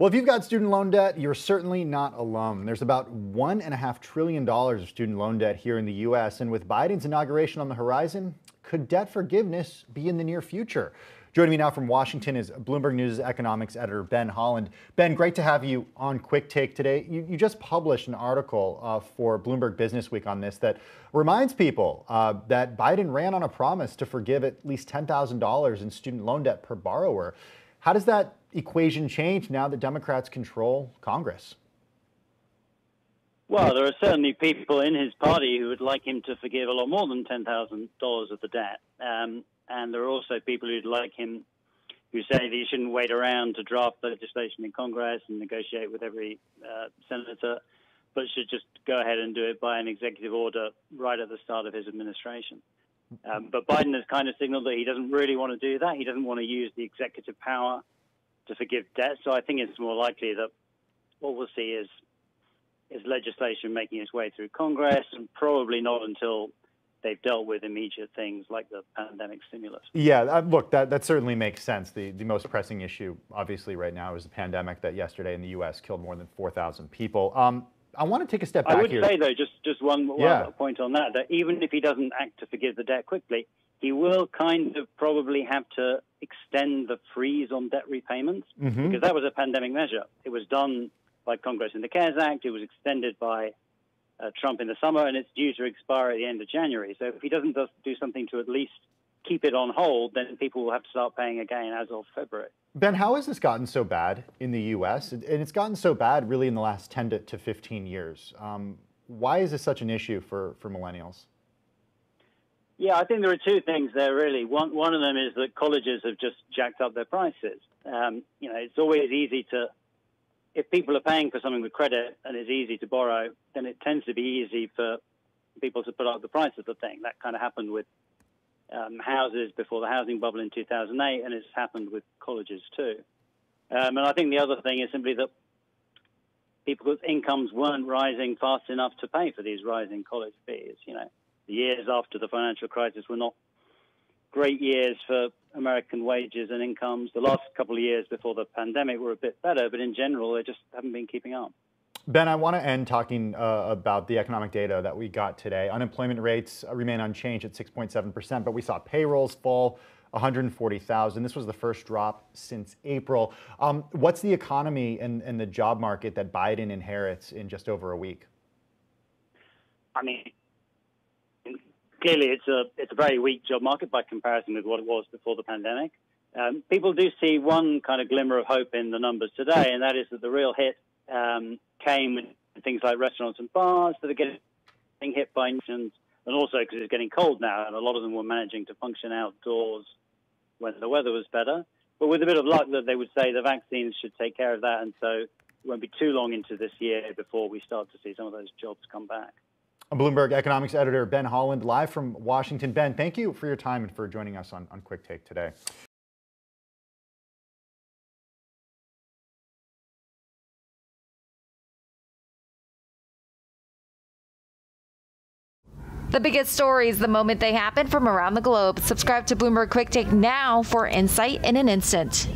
Well, if you've got student loan debt, you're certainly not alone. There's about $1.5 trillion of student loan debt here in the U.S. And with Biden's inauguration on the horizon, could debt forgiveness be in the near future? Joining me now from Washington is Bloomberg News economics editor Ben Holland. Ben, great to have you on Quick Take today. You just published an article for Bloomberg Business Week on this that reminds people that Biden ran on a promise to forgive at least $10,000 in student loan debt per borrower. How does that equation change now that Democrats control Congress? Well, there are certainly people in his party who would like him to forgive a lot more than $10,000 of the debt. And there are also people who'd like him who say that he shouldn't wait around to draft legislation in Congress and negotiate with every senator, but should just go ahead and do it by an executive order right at the start of his administration. But Biden has kind of signaled that he doesn't really want to do that. He doesn't want to use the executive power to forgive debt. So I think it's more likely that what we'll see is legislation making its way through Congress, and probably not until they've dealt with immediate things like the pandemic stimulus. Yeah, look, that certainly makes sense. The most pressing issue, obviously, right now is the pandemic that yesterday in the U.S. killed more than 4,000 people. I want to take a step back here. I would say, though, just one point on that even if he doesn't act to forgive the debt quickly, he will kind of probably have to extend the freeze on debt repayments, because that was a pandemic measure. It was done by Congress in the CARES Act. It was extended by Trump in the summer, and it's due to expire at the end of January. So if he doesn't do something to at least keep it on hold, then people will have to start paying again as of February. Ben, how has this gotten so bad in the U.S.? And it's gotten so bad really in the last 10 to 15 years. Why is this such an issue for millennials? Yeah, I think there are two things there, really. One of them is that colleges have just jacked up their prices. It's always easy to, if people are paying for something with credit and it's easy to borrow, then it tends to be easy for people to put up the price of the thing. That kind of happened with houses before the housing bubble in 2008, and it's happened with colleges too. And I think the other thing is simply that people's incomes weren't rising fast enough to pay for these rising college fees. The years after the financial crisis were not great years for American wages and incomes. The last couple of years before the pandemic were a bit better, but in general, they just haven't been keeping up. Ben, I want to end talking about the economic data that we got today. Unemployment rates remain unchanged at 6.7%, but we saw payrolls fall 140,000. This was the first drop since April. What's the economy and the job market that Biden inherits in just over a week? I mean, clearly it's a very weak job market by comparison with what it was before the pandemic. People do see one kind of glimmer of hope in the numbers today, and that is that the real hit came with things like restaurants and bars that are getting hit by infections, and also because it's getting cold now, and a lot of them were managing to function outdoors when the weather was better. But with a bit of luck, that they would say the vaccines should take care of that, and so it won't be too long into this year before we start to see some of those jobs come back. Bloomberg economics editor Ben Holland, live from Washington. Ben, thank you for your time and for joining us on Quick Take today. The biggest stories the moment they happen from around the globe. Subscribe to Bloomberg Quick Take now for insight in an instant.